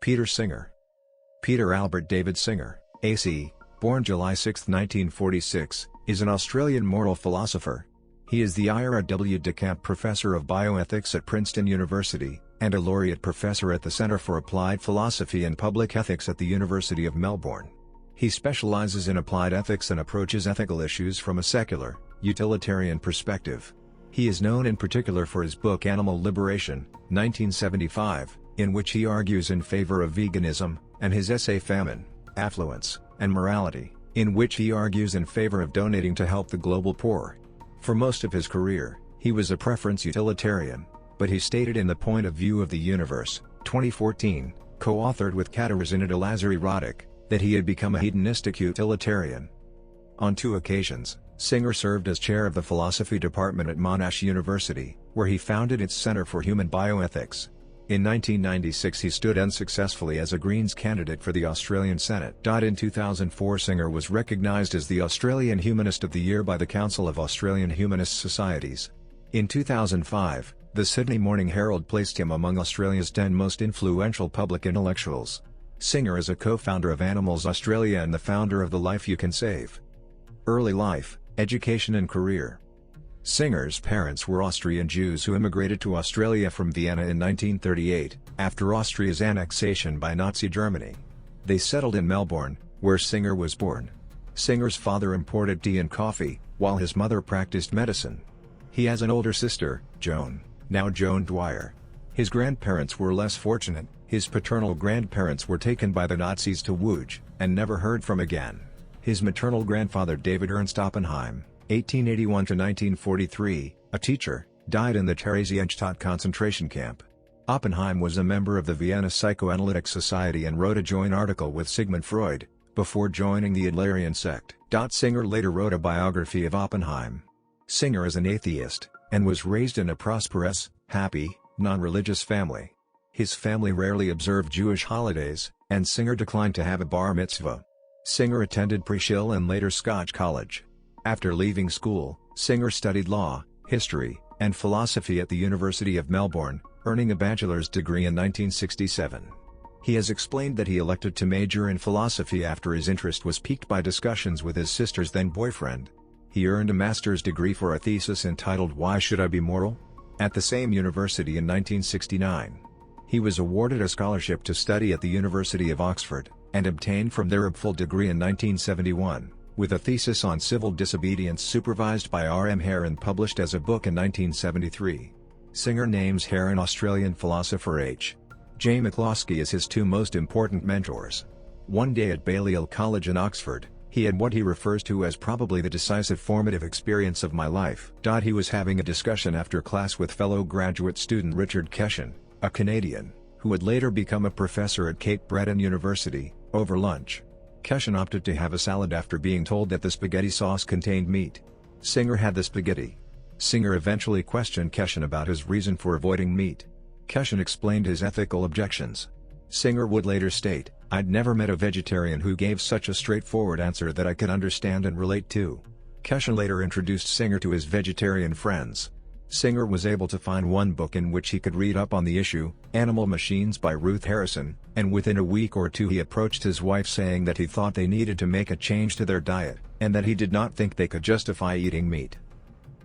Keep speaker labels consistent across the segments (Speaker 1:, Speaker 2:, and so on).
Speaker 1: Peter Singer. Peter Albert David Singer, AC, born July 6, 1946, is an Australian moral philosopher. He is the Ira W. DeCamp Professor of Bioethics at Princeton University, and a Laureate Professor at the Centre for Applied Philosophy and Public Ethics at the University of Melbourne. He specialises in applied ethics and approaches ethical issues from a secular, utilitarian perspective. He is known in particular for his book Animal Liberation, 1975, in which he argues in favour of veganism, and his essay Famine, Affluence, and Morality, in which he argues in favour of donating to help the global poor. For most of his career, he was a preference utilitarian, but he stated in The Point of View of the Universe, 2014, co-authored with Katarzyna Lazary-Roddick, that he had become a hedonistic utilitarian. On 2 occasions, Singer served as chair of the philosophy department at Monash University, where he founded its Centre for Human Bioethics. In 1996 he stood unsuccessfully as a Greens candidate for the Australian Senate. In 2004 Singer was recognised as the Australian Humanist of the Year by the Council of Australian Humanist Societies. In 2005, the Sydney Morning Herald placed him among Australia's 10 most influential public intellectuals. Singer is a co-founder of Animals Australia and the founder of The Life You Can Save. Early life, education and career. Singer's parents were Austrian Jews who immigrated to Australia from Vienna in 1938, after Austria's annexation by Nazi Germany. They settled in Melbourne, where Singer was born. Singer's father imported tea and coffee, while his mother practiced medicine. He has an older sister, Joan, now Joan Dwyer. His grandparents were less fortunate. His paternal grandparents were taken by the Nazis to Wuj, and never heard from again. His maternal grandfather David Ernst Oppenheim, 1881–1943, a teacher, died in the Theresienstadt concentration camp. Oppenheim was a member of the Vienna Psychoanalytic Society and wrote a joint article with Sigmund Freud, before joining the Adlerian sect. Singer later wrote a biography of Oppenheim. Singer is an atheist, and was raised in a prosperous, happy, non-religious family. His family rarely observed Jewish holidays, and Singer declined to have a bar mitzvah. Singer attended Preshill and later Scotch College. After leaving school, Singer studied law, history, and philosophy at the University of Melbourne, earning a bachelor's degree in 1967. He has explained that he elected to major in philosophy after his interest was piqued by discussions with his sister's then-boyfriend. He earned a master's degree for a thesis entitled Why Should I Be Moral? At the same university in 1969. He was awarded a scholarship to study at the University of Oxford, and obtained from there a full degree in 1971. With a thesis on civil disobedience supervised by R. M. Hare and published as a book in 1973. Singer names Hare and Australian philosopher H. J. McCloskey as his 2 most important mentors. One day at Balliol College in Oxford, he had what he refers to as probably the decisive formative experience of my life. He was having a discussion after class with fellow graduate student Richard Keshen, a Canadian, who would later become a professor at Cape Breton University, over lunch. Keshen opted to have a salad after being told that the spaghetti sauce contained meat. Singer had the spaghetti. Singer eventually questioned Keshen about his reason for avoiding meat. Keshen explained his ethical objections. Singer would later state, "I'd never met a vegetarian who gave such a straightforward answer that I could understand and relate to." Keshen later introduced Singer to his vegetarian friends. Singer was able to find one book in which he could read up on the issue, Animal Machines by Ruth Harrison, and within a week or 2 he approached his wife saying that he thought they needed to make a change to their diet, and that he did not think they could justify eating meat.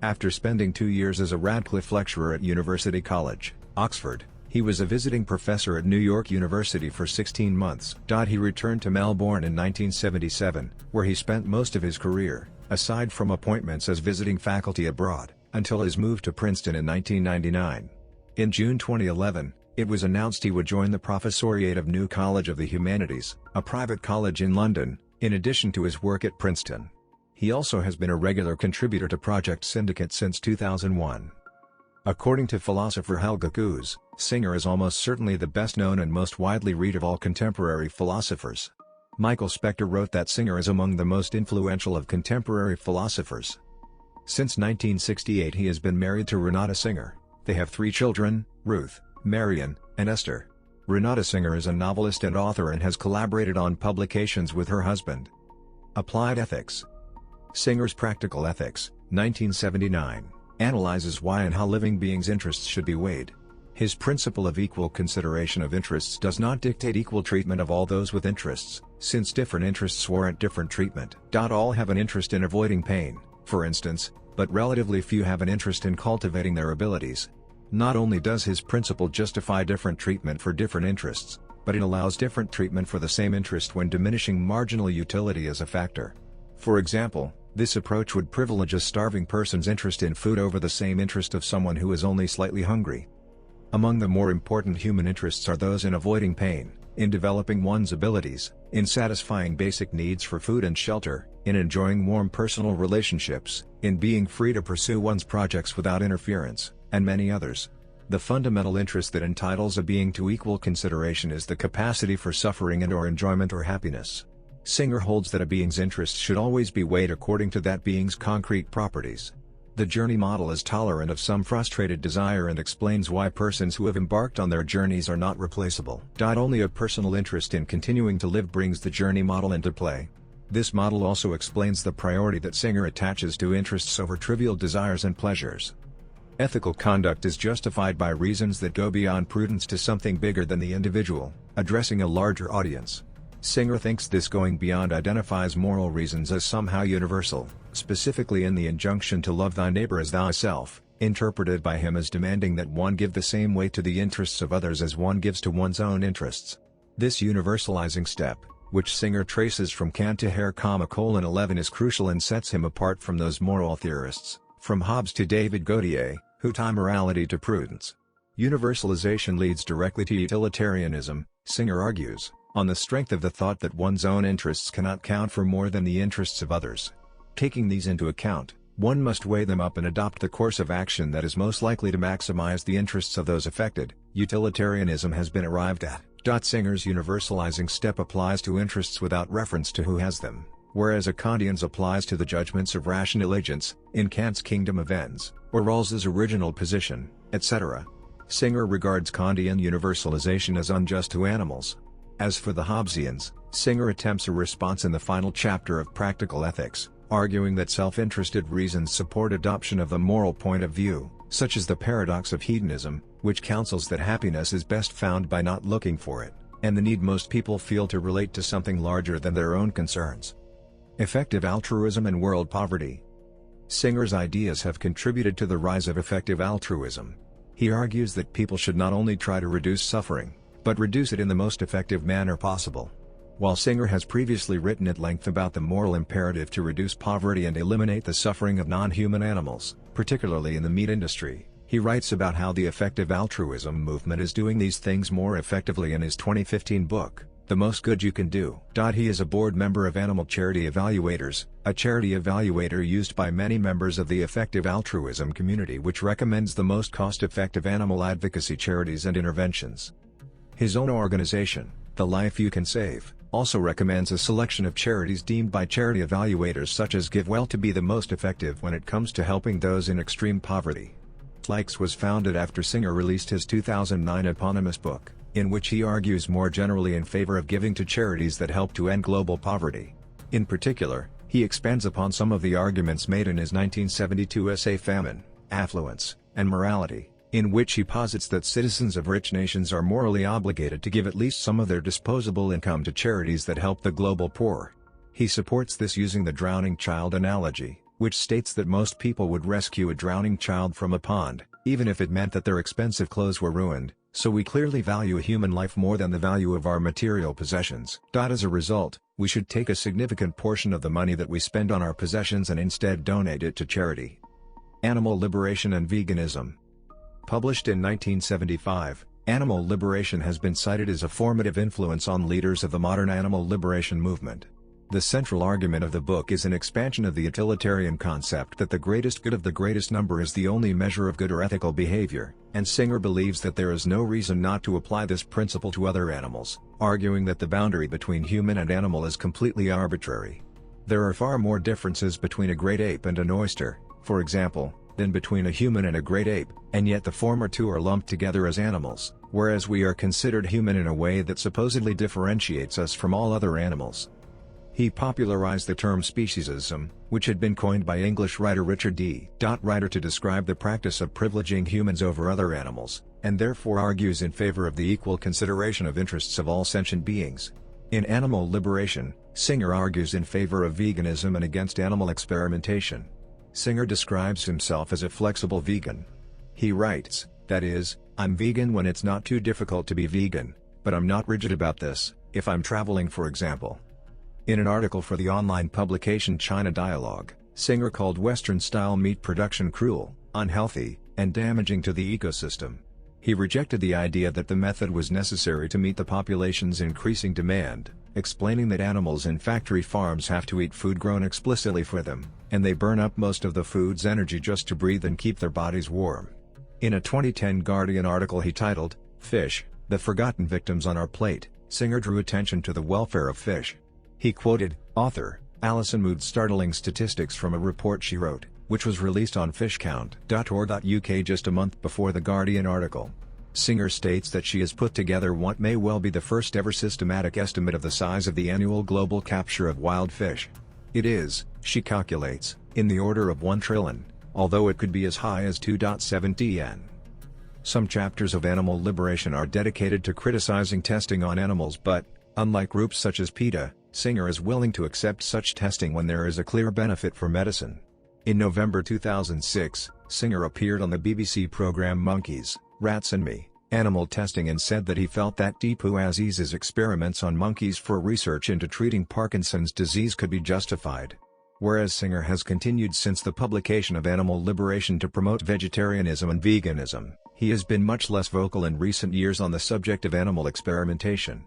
Speaker 1: After spending 2 years as a Radcliffe lecturer at University College, Oxford, he was a visiting professor at New York University for 16 months. He returned to Melbourne in 1977, where he spent most of his career, aside from appointments as visiting faculty abroad, until his move to Princeton in 1999. In June 2011, it was announced he would join the Professoriate of New College of the Humanities, a private college in London, in addition to his work at Princeton. He also has been a regular contributor to Project Syndicate since 2001. According to philosopher Helga Kuz, Singer is almost certainly the best known and most widely read of all contemporary philosophers. Michael Spector wrote that Singer is among the most influential of contemporary philosophers. Since 1968 he has been married to Renata Singer. They have 3 children, Ruth, Marion, and Esther. Renata Singer is a novelist and author and has collaborated on publications with her husband. Applied Ethics. Singer's Practical Ethics, 1979, analyzes why and how living beings' interests should be weighed. His principle of equal consideration of interests does not dictate equal treatment of all those with interests, since different interests warrant different treatment. All have an interest in avoiding pain, for instance, but relatively few have an interest in cultivating their abilities. Not only does his principle justify different treatment for different interests, but it allows different treatment for the same interest when diminishing marginal utility as a factor. For example, this approach would privilege a starving person's interest in food over the same interest of someone who is only slightly hungry. Among the more important human interests are those in avoiding pain, in developing one's abilities, in satisfying basic needs for food and shelter, in enjoying warm personal relationships, in being free to pursue one's projects without interference, and many others. The fundamental interest that entitles a being to equal consideration is the capacity for suffering and/or enjoyment or happiness. Singer holds that a being's interests should always be weighed according to that being's concrete properties. The journey model is tolerant of some frustrated desire and explains why persons who have embarked on their journeys are not replaceable. Only a personal interest in continuing to live brings the journey model into play. This model also explains the priority that Singer attaches to interests over trivial desires and pleasures. Ethical conduct is justified by reasons that go beyond prudence to something bigger than the individual, addressing a larger audience. Singer thinks this going beyond identifies moral reasons as somehow universal, specifically in the injunction to love thy neighbor as thyself, interpreted by him as demanding that one give the same weight to the interests of others as one gives to one's own interests. This universalizing step, which Singer traces from Kant to Hare, 11 is crucial and sets him apart from those moral theorists, from Hobbes to David Gautier, who tie morality to prudence. Universalization leads directly to utilitarianism, Singer argues, on the strength of the thought that one's own interests cannot count for more than the interests of others. Taking these into account, one must weigh them up and adopt the course of action that is most likely to maximize the interests of those affected. Utilitarianism has been arrived at. Singer's universalizing step applies to interests without reference to who has them, whereas a Kantian's applies to the judgments of rational agents, in Kant's Kingdom of Ends, or Rawls's original position, etc. Singer regards Kantian universalization as unjust to animals. As for the Hobbesians, Singer attempts a response in the final chapter of Practical Ethics, arguing that self-interested reasons support adoption of the moral point of view, such as the paradox of hedonism, which counsels that happiness is best found by not looking for it, and the need most people feel to relate to something larger than their own concerns. Effective altruism and world poverty. Singer's ideas have contributed to the rise of effective altruism. He argues that people should not only try to reduce suffering, but reduce it in the most effective manner possible. While Singer has previously written at length about the moral imperative to reduce poverty and eliminate the suffering of non-human animals, particularly in the meat industry, he writes about how the effective altruism movement is doing these things more effectively in his 2015 book, The Most Good You Can Do. He is a board member of Animal Charity Evaluators, a charity evaluator used by many members of the effective altruism community, which recommends the most cost-effective animal advocacy charities and interventions. His own organization, The Life You Can Save, also recommends a selection of charities deemed by charity evaluators such as GiveWell to be the most effective when it comes to helping those in extreme poverty. Likes was founded after Singer released his 2009 eponymous book, in which he argues more generally in favor of giving to charities that help to end global poverty. In particular, he expands upon some of the arguments made in his 1972 essay Famine, Affluence, and Morality, in which he posits that citizens of rich nations are morally obligated to give at least some of their disposable income to charities that help the global poor. He supports this using the drowning child analogy, which states that most people would rescue a drowning child from a pond, even if it meant that their expensive clothes were ruined, so we clearly value a human life more than the value of our material possessions. As a result, we should take a significant portion of the money that we spend on our possessions and instead donate it to charity. Animal Liberation and Veganism. Published in 1975, Animal Liberation has been cited as a formative influence on leaders of the modern animal liberation movement. The central argument of the book is an expansion of the utilitarian concept that the greatest good of the greatest number is the only measure of good or ethical behavior, and Singer believes that there is no reason not to apply this principle to other animals, arguing that the boundary between human and animal is completely arbitrary. There are far more differences between a great ape and an oyster, for example, than between a human and a great ape, and yet the former two are lumped together as animals, whereas we are considered human in a way that supposedly differentiates us from all other animals. He popularized the term speciesism, which had been coined by English writer Richard D. Ryder to describe the practice of privileging humans over other animals, and therefore argues in favor of the equal consideration of interests of all sentient beings. In Animal Liberation, Singer argues in favor of veganism and against animal experimentation. Singer describes himself as a flexible vegan. He writes, "That is, I'm vegan when it's not too difficult to be vegan, but I'm not rigid about this, if I'm traveling for example." In an article for the online publication China Dialogue, Singer called Western-style meat production cruel, unhealthy, and damaging to the ecosystem. He rejected the idea that the method was necessary to meet the population's increasing demand, explaining that animals in factory farms have to eat food grown explicitly for them, and they burn up most of the food's energy just to breathe and keep their bodies warm. In a 2010 Guardian article he titled, "Fish, the Forgotten Victims on Our Plate," Singer drew attention to the welfare of fish. He quoted author Alison Mood's startling statistics from a report she wrote, which was released on fishcount.org.uk just a month before the Guardian article. Singer states that she has put together what may well be the first ever systematic estimate of the size of the annual global capture of wild fish. It is, she calculates, in the order of 1 trillion, although it could be as high as 2.7 tn. Some chapters of Animal Liberation are dedicated to criticizing testing on animals, but, unlike groups such as PETA, Singer is willing to accept such testing when there is a clear benefit for medicine. In November 2006, Singer appeared on the BBC programme Monkeys, Rats and Me, Animal Testing and said that he felt that Tipu Aziz's experiments on monkeys for research into treating Parkinson's disease could be justified. Whereas Singer has continued since the publication of Animal Liberation to promote vegetarianism and veganism, he has been much less vocal in recent years on the subject of animal experimentation.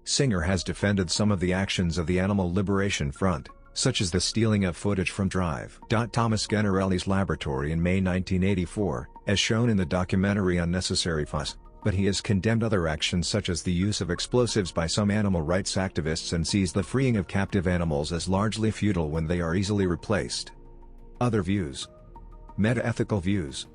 Speaker 1: Singer has defended some of the actions of the Animal Liberation Front, such as the stealing of footage from Drive. Thomas Gennarelli's laboratory in May 1984, as shown in the documentary Unnecessary Fuss, but he has condemned other actions such as the use of explosives by some animal rights activists and sees the freeing of captive animals as largely futile when they are easily replaced. Other views. Meta-ethical views.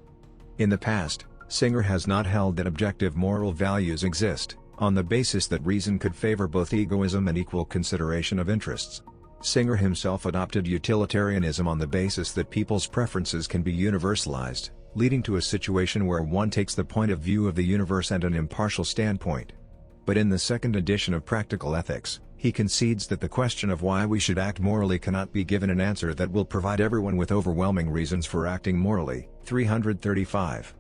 Speaker 1: In the past, Singer has not held that objective moral values exist, on the basis that reason could favor both egoism and equal consideration of interests. Singer himself adopted utilitarianism on the basis that people's preferences can be universalized, leading to a situation where one takes the point of view of the universe and an impartial standpoint. But in the second edition of Practical Ethics, he concedes that the question of why we should act morally cannot be given an answer that will provide everyone with overwhelming reasons for acting morally. 335.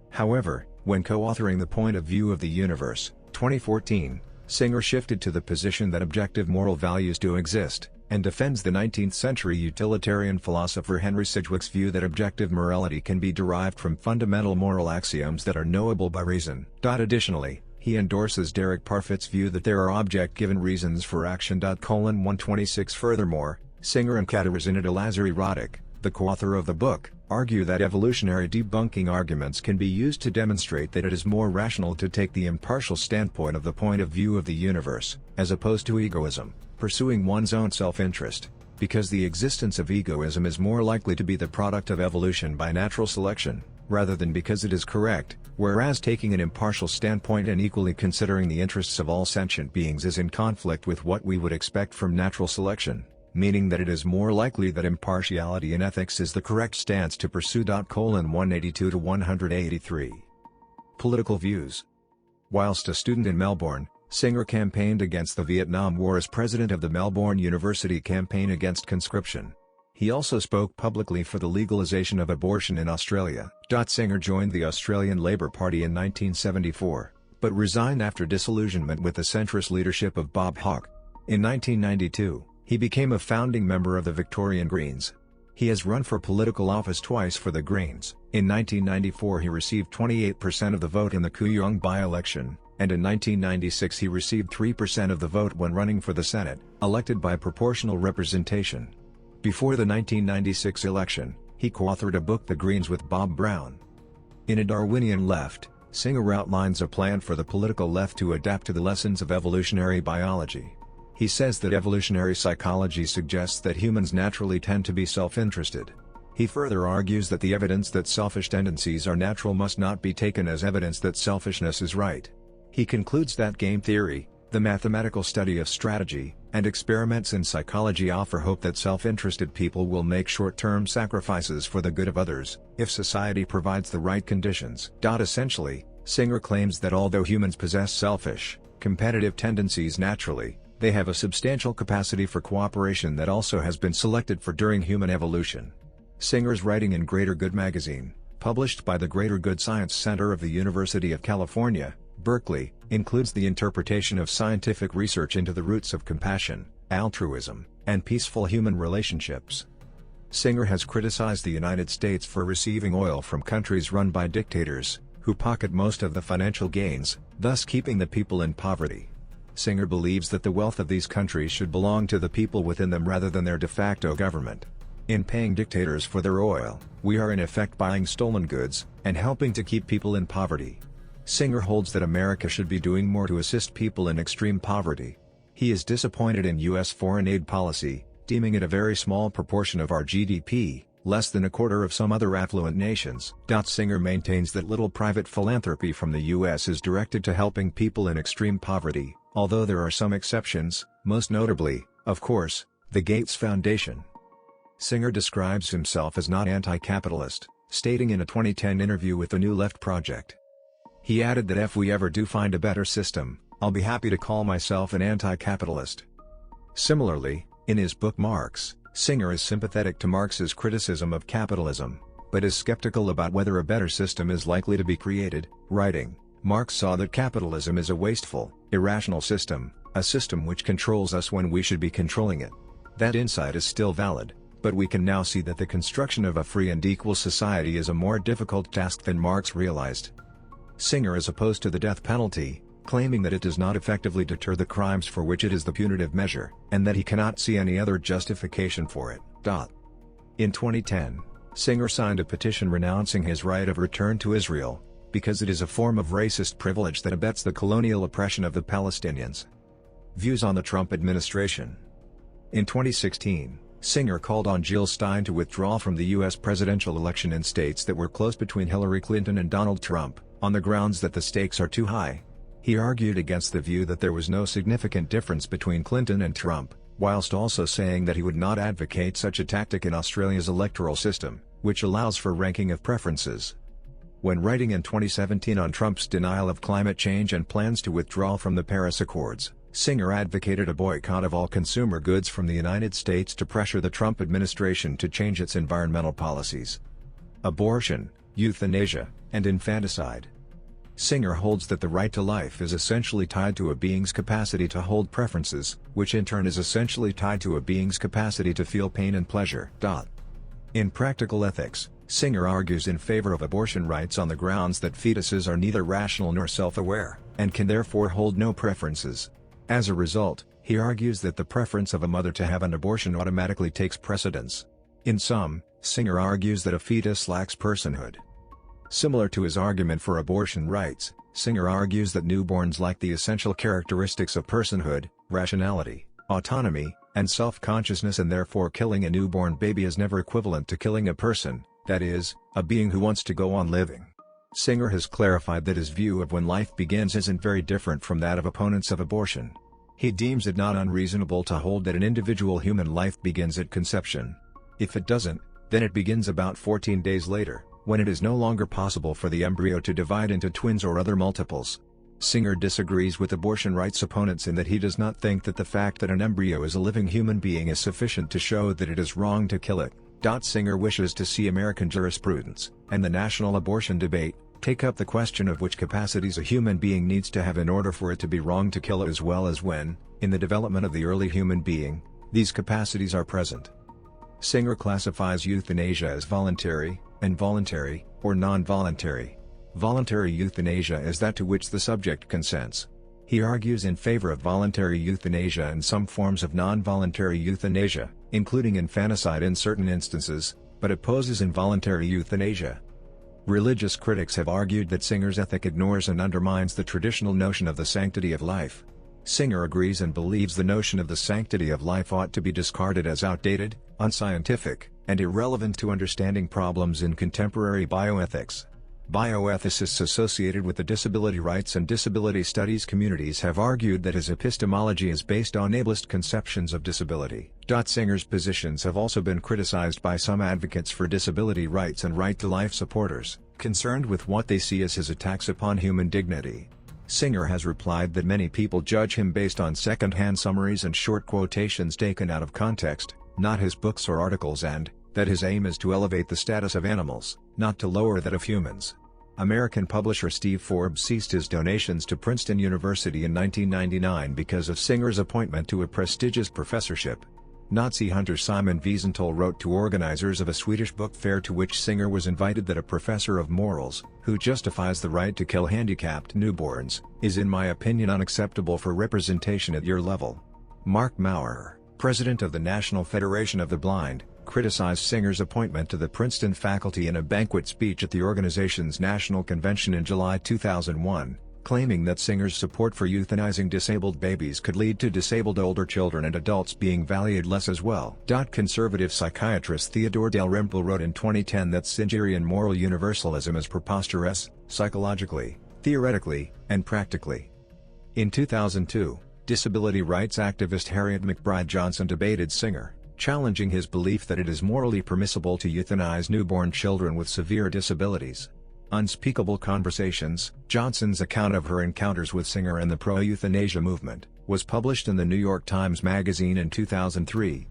Speaker 1: However, when co-authoring The Point of View of the Universe, 2014, Singer shifted to the position that objective moral values do exist, and defends the 19th-century utilitarian philosopher Henry Sidgwick's view that objective morality can be derived from fundamental moral axioms that are knowable by reason. Additionally, he endorses Derek Parfit's view that there are object-given reasons for action. 126 Furthermore, Singer and Katarzyna Lazary-Roddick, the co-author of the book, argue that evolutionary debunking arguments can be used to demonstrate that it is more rational to take the impartial standpoint of the point of view of the universe, as opposed to egoism, pursuing one's own self-interest, because the existence of egoism is more likely to be the product of evolution by natural selection, rather than because it is correct, whereas taking an impartial standpoint and equally considering the interests of all sentient beings is in conflict with what we would expect from natural selection, meaning that it is more likely that impartiality in ethics is the correct stance to pursue. 182 to 183. Political views. Whilst a student in Melbourne, Singer campaigned against the Vietnam War as president of the Melbourne University Campaign Against Conscription. He also spoke publicly for the legalisation of abortion in Australia. Singer joined the Australian Labor Party in 1974, but resigned after disillusionment with the centrist leadership of Bob Hawke. In 1992, he became a founding member of the Victorian Greens. He has run for political office twice for the Greens. In 1994 he received 28% of the vote in the Kooyong by-election, and in 1996 he received 3% of the vote when running for the Senate, elected by proportional representation. Before the 1996 election, he co-authored a book The Greens with Bob Brown. In A Darwinian Left, Singer outlines a plan for the political left to adapt to the lessons of evolutionary biology. He says that evolutionary psychology suggests that humans naturally tend to be self-interested. He further argues that the evidence that selfish tendencies are natural must not be taken as evidence that selfishness is right. He concludes that game theory, the mathematical study of strategy, and experiments in psychology offer hope that self-interested people will make short-term sacrifices for the good of others, if society provides the right conditions. Essentially, Singer claims that although humans possess selfish, competitive tendencies naturally, they have a substantial capacity for cooperation that also has been selected for during human evolution. Singer's writing in Greater Good magazine, published by the Greater Good Science Center of the University of California, Berkeley, includes the interpretation of scientific research into the roots of compassion, altruism, and peaceful human relationships. Singer has criticized the United States for receiving oil from countries run by dictators, who pocket most of the financial gains, thus keeping the people in poverty. Singer believes that the wealth of these countries should belong to the people within them rather than their de facto government. In paying dictators for their oil, we are in effect buying stolen goods, and helping to keep people in poverty. Singer holds that America should be doing more to assist people in extreme poverty. He is disappointed in U.S. foreign aid policy, deeming it a very small proportion of our GDP, less than a quarter of some other affluent nations. Singer maintains that little private philanthropy from the U.S. is directed to helping people in extreme poverty, although there are some exceptions, most notably, of course, the Gates Foundation. Singer describes himself as not anti-capitalist, stating in a 2010 interview with the New Left Project. He added that if we ever do find a better system, I'll be happy to call myself an anti-capitalist. Similarly, in his book Marx, Singer is sympathetic to Marx's criticism of capitalism, but is skeptical about whether a better system is likely to be created, writing, Marx saw that capitalism is a wasteful, irrational system, a system which controls us when we should be controlling it. That insight is still valid, but we can now see that the construction of a free and equal society is a more difficult task than Marx realized. Singer is opposed to the death penalty, claiming that it does not effectively deter the crimes for which it is the punitive measure, and that he cannot see any other justification for it. In 2010, Singer signed a petition renouncing his right of return to Israel, because it is a form of racist privilege that abets the colonial oppression of the Palestinians. Views on the Trump administration. In 2016, Singer called on Jill Stein to withdraw from the U.S. presidential election in states that were close between Hillary Clinton and Donald Trump, on the grounds that the stakes are too high. He argued against the view that there was no significant difference between Clinton and Trump, whilst also saying that he would not advocate such a tactic in Australia's electoral system, which allows for ranking of preferences. When writing in 2017 on Trump's denial of climate change and plans to withdraw from the Paris Accords, Singer advocated a boycott of all consumer goods from the United States to pressure the Trump administration to change its environmental policies. Abortion, euthanasia, and infanticide. Singer holds that the right to life is essentially tied to a being's capacity to hold preferences, which in turn is essentially tied to a being's capacity to feel pain and pleasure. In Practical Ethics, Singer argues in favor of abortion rights on the grounds that fetuses are neither rational nor self-aware, and can therefore hold no preferences. As a result, he argues that the preference of a mother to have an abortion automatically takes precedence. In sum, Singer argues that a fetus lacks personhood. Similar to his argument for abortion rights, Singer argues that newborns lack the essential characteristics of personhood, rationality, autonomy, and self-consciousness, and therefore killing a newborn baby is never equivalent to killing a person, that is, a being who wants to go on living. Singer has clarified that his view of when life begins isn't very different from that of opponents of abortion. He deems it not unreasonable to hold that an individual human life begins at conception. If it doesn't, then it begins about 14 days later, when it is no longer possible for the embryo to divide into twins or other multiples. Singer disagrees with abortion rights opponents in that he does not think that the fact that an embryo is a living human being is sufficient to show that it is wrong to kill it. Singer wishes to see American jurisprudence, and the national abortion debate, take up the question of which capacities a human being needs to have in order for it to be wrong to kill it, as well as when, in the development of the early human being, these capacities are present. Singer classifies euthanasia as voluntary, involuntary, or non-voluntary. Voluntary euthanasia is that to which the subject consents. He argues in favor of voluntary euthanasia and some forms of non-voluntary euthanasia, including infanticide in certain instances, but opposes involuntary euthanasia. Religious critics have argued that Singer's ethic ignores and undermines the traditional notion of the sanctity of life. Singer agrees and believes the notion of the sanctity of life ought to be discarded as outdated, unscientific, and irrelevant to understanding problems in contemporary bioethics. Bioethicists associated with the disability rights and disability studies communities have argued that his epistemology is based on ableist conceptions of disability. Singer's positions have also been criticized by some advocates for disability rights and right-to-life supporters, concerned with what they see as his attacks upon human dignity. Singer has replied that many people judge him based on second-hand summaries and short quotations taken out of context, not his books or articles, and that his aim is to elevate the status of animals, not to lower that of humans. American publisher Steve Forbes ceased his donations to Princeton University in 1999 because of Singer's appointment to a prestigious professorship. Nazi hunter Simon Wiesenthal wrote to organizers of a Swedish book fair to which Singer was invited that a professor of morals, who justifies the right to kill handicapped newborns, is in my opinion unacceptable for representation at your level. Mark Maurer, president of the National Federation of the Blind, criticized Singer's appointment to the Princeton faculty in a banquet speech at the organization's national convention in July 2001, claiming that Singer's support for euthanizing disabled babies could lead to disabled older children and adults being valued less as well. Conservative psychiatrist Theodore Dalrymple wrote in 2010 that Singerian moral universalism is preposterous, psychologically, theoretically, and practically. In 2002, disability rights activist Harriet McBride Johnson debated Singer, challenging his belief that it is morally permissible to euthanize newborn children with severe disabilities. Unspeakable Conversations, Johnson's account of her encounters with Singer and the pro-euthanasia movement, was published in the New York Times Magazine in 2003.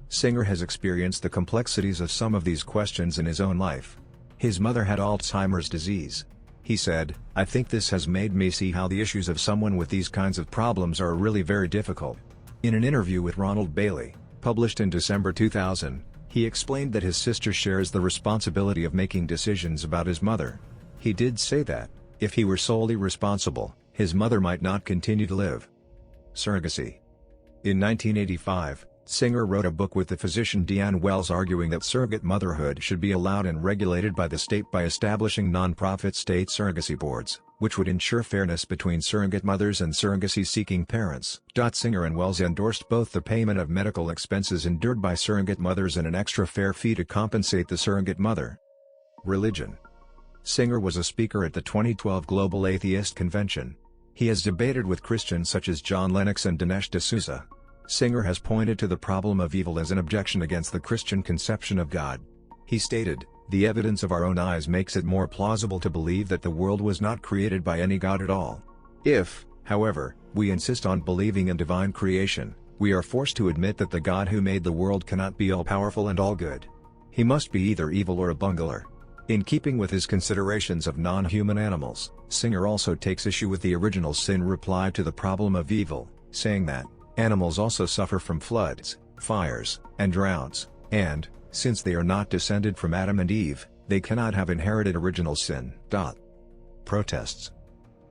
Speaker 1: Singer has experienced the complexities of some of these questions in his own life. His mother had Alzheimer's disease. He said, "I think this has made me see how the issues of someone with these kinds of problems are really very difficult." In an interview with Ronald Bailey, published in December 2000, he explained that his sister shares the responsibility of making decisions about his mother. He did say that, if he were solely responsible, his mother might not continue to live. Surrogacy. In 1985, Singer wrote a book with the physician Deanne Wells arguing that surrogate motherhood should be allowed and regulated by the state by establishing non-profit state surrogacy boards, which would ensure fairness between surrogate mothers and surrogacy-seeking parents. Singer and Wells endorsed both the payment of medical expenses endured by surrogate mothers and an extra fair fee to compensate the surrogate mother. Religion. Singer was a speaker at the 2012 Global Atheist Convention. He has debated with Christians such as John Lennox and Dinesh D'Souza. Singer has pointed to the problem of evil as an objection against the Christian conception of God. He stated, "The evidence of our own eyes makes it more plausible to believe that the world was not created by any God at all. If, however, we insist on believing in divine creation, we are forced to admit that the God who made the world cannot be all-powerful and all-good. He must be either evil or a bungler." In keeping with his considerations of non-human animals, Singer also takes issue with the original sin reply to the problem of evil, saying that, "Animals also suffer from floods, fires, and droughts, and, since they are not descended from Adam and Eve, they cannot have inherited original sin." Protests.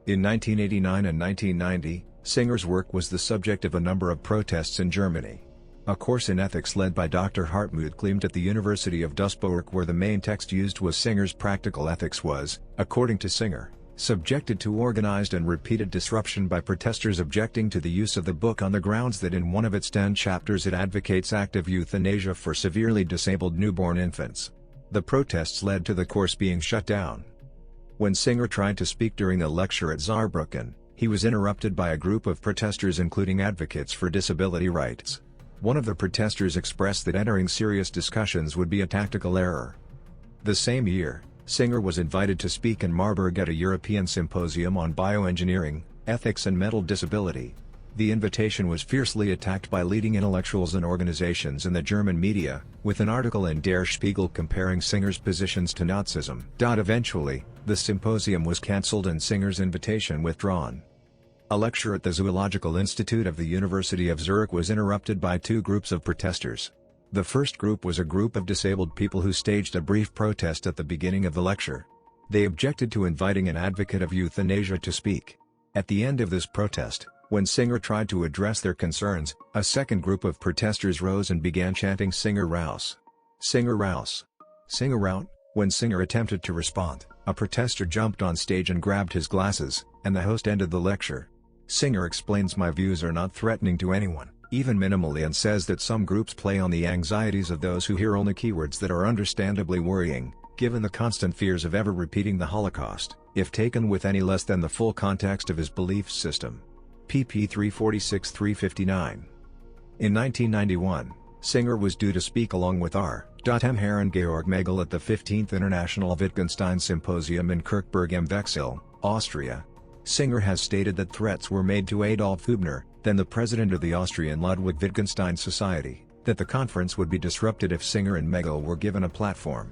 Speaker 1: In 1989 and 1990, Singer's work was the subject of a number of protests in Germany. A course in ethics led by Dr. Hartmut Klimt at the University of Duisburg, where the main text used was Singer's Practical Ethics, was, according to Singer, subjected to organized and repeated disruption by protesters objecting to the use of the book on the grounds that in one of its 10 chapters it advocates active euthanasia for severely disabled newborn infants. The protests led to the course being shut down. When Singer tried to speak during a lecture at Saarbrücken, he was interrupted by a group of protesters including advocates for disability rights. One of the protesters expressed that entering serious discussions would be a tactical error. The same year, Singer was invited to speak in Marburg at a European symposium on bioengineering, ethics and mental disability. The invitation was fiercely attacked by leading intellectuals and organizations in the German media, with an article in Der Spiegel comparing Singer's positions to Nazism. Eventually, the symposium was cancelled and Singer's invitation withdrawn. A lecture at the Zoological Institute of the University of Zurich was interrupted by two groups of protesters. The first group was a group of disabled people who staged a brief protest at the beginning of the lecture. They objected to inviting an advocate of euthanasia to speak. At the end of this protest, when Singer tried to address their concerns, a second group of protesters rose and began chanting "Singer raus! Singer raus! Singer out!" When Singer attempted to respond, a protester jumped on stage and grabbed his glasses, and the host ended the lecture. Singer explains, "My views are not threatening to anyone, even minimally," and says that some groups play on the anxieties of those who hear only keywords that are understandably worrying, given the constant fears of ever repeating the Holocaust, if taken with any less than the full context of his belief system. pp 346-359. In 1991, Singer was due to speak along with R. M. Herren Georg Megel at the 15th International Wittgenstein Symposium in Kirchberg am Wechsel, Austria. Singer has stated that threats were made to Adolf Hübner, then the president of the Austrian Ludwig Wittgenstein Society, that the conference would be disrupted if Singer and Megel were given a platform.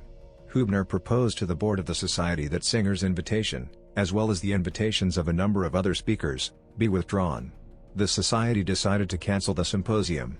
Speaker 1: Hübner proposed to the board of the society that Singer's invitation, as well as the invitations of a number of other speakers, be withdrawn. The society decided to cancel the symposium.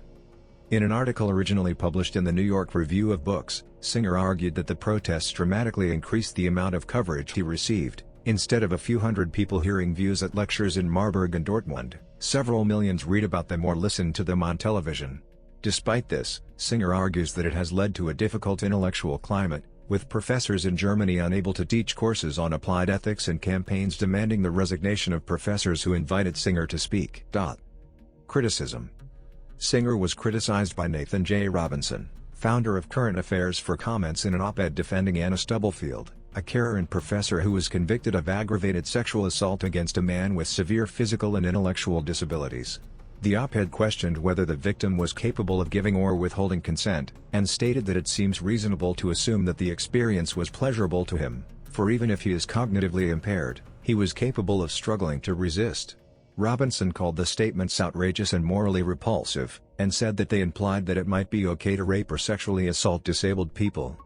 Speaker 1: In an article originally published in the New York Review of Books, Singer argued that the protests dramatically increased the amount of coverage he received. Instead of a few hundred people hearing views at lectures in Marburg and Dortmund, several millions read about them or listen to them on television. Despite this, Singer argues that it has led to a difficult intellectual climate, with professors in Germany unable to teach courses on applied ethics and campaigns demanding the resignation of professors who invited Singer to speak. Criticism. Singer was criticized by Nathan J. Robinson, founder of Current Affairs, for comments in an op-ed defending Anna Stubblefield, a carer and professor who was convicted of aggravated sexual assault against a man with severe physical and intellectual disabilities. The op-ed questioned whether the victim was capable of giving or withholding consent, and stated that it seems reasonable to assume that the experience was pleasurable to him, for even if he is cognitively impaired, he was capable of struggling to resist. Robinson called the statements outrageous and morally repulsive, and said that they implied that it might be okay to rape or sexually assault disabled people.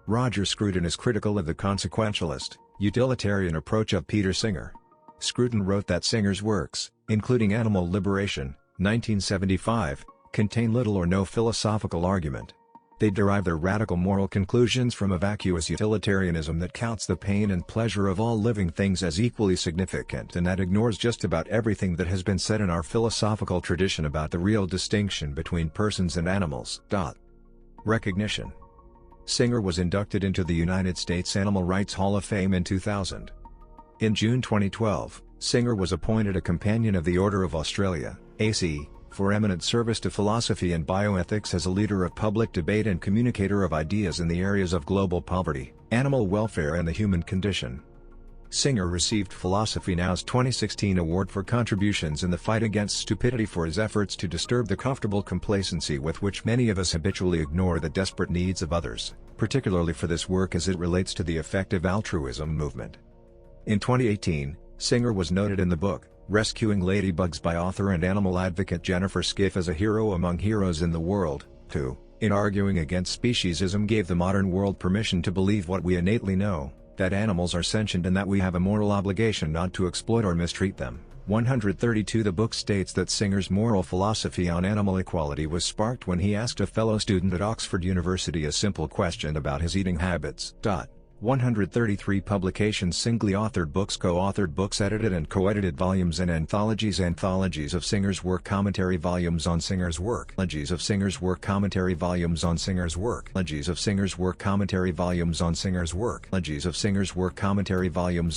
Speaker 1: Roger Scruton is critical of the consequentialist, utilitarian approach of Peter Singer. Scruton wrote that Singer's works, including Animal Liberation, 1975, contain little or no philosophical argument. They derive their radical moral conclusions from a vacuous utilitarianism that counts the pain and pleasure of all living things as equally significant and that ignores just about everything that has been said in our philosophical tradition about the real distinction between persons and animals. Recognition. Singer was inducted into the United States Animal Rights Hall of Fame in 2000. In June 2012, Singer was appointed a Companion of the Order of Australia, AC, for eminent service to philosophy and bioethics as a leader of public debate and communicator of ideas in the areas of global poverty, animal welfare and the human condition. Singer received Philosophy Now's 2016 award for contributions in the fight against stupidity for his efforts to disturb the comfortable complacency with which many of us habitually ignore the desperate needs of others, particularly for this work as it relates to the effective altruism movement. In 2018, Singer was noted in the book, Rescuing Ladybugs by author and animal advocate Jennifer Skiff as a hero among heroes in the world, who, in arguing against speciesism, gave the modern world permission to believe what we innately know, that animals are sentient and that we have a moral obligation not to exploit or mistreat them. 132 The book states that Singer's moral philosophy on animal equality was sparked when he asked a fellow student at Oxford University a simple question about his eating habits. 133 Publications. Singly authored books, co-authored books, edited and co-edited volumes and anthologies. Anthologies of Singer's work, commentary volumes on Singer's work, anthologies of Singer's work, commentary volumes on Singer's work, anthologies of Singer's work, commentary volumes on Singer's work, anthologies of Singer's work, commentary volumes on